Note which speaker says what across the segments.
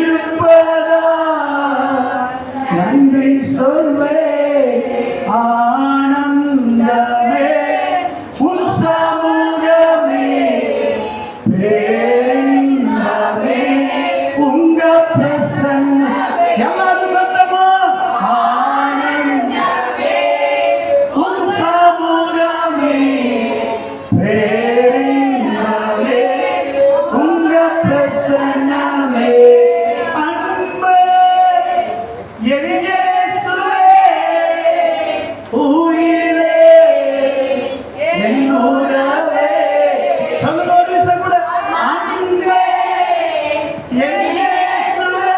Speaker 1: இருப்பதா நன்றி சொல்வே ஆனந்தமே உன் சமூகமே பேரின்பமே உங்க பிரசன்ன எல்லாரும் சத்தமா ஆனந்தமே உன் சமூகமே பேரின்பமே உங்க பிரசன்னமே அன்பே இயேசுவே உயிரே என் உறவே சொல்லுங்க ஒரு விஷயம் கூட அன்பே இயேசுவே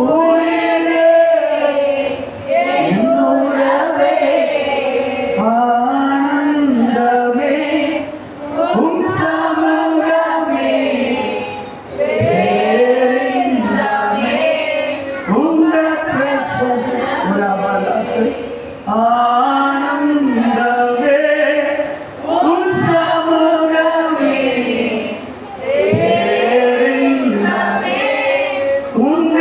Speaker 1: உயிரே என் உறவே ஆனந்தமே உன் சமூகமே பேரின்பமே உங்க பிரசன்ன ஆனந்தமே உன் சமூகமே பேரின்பமே உங்க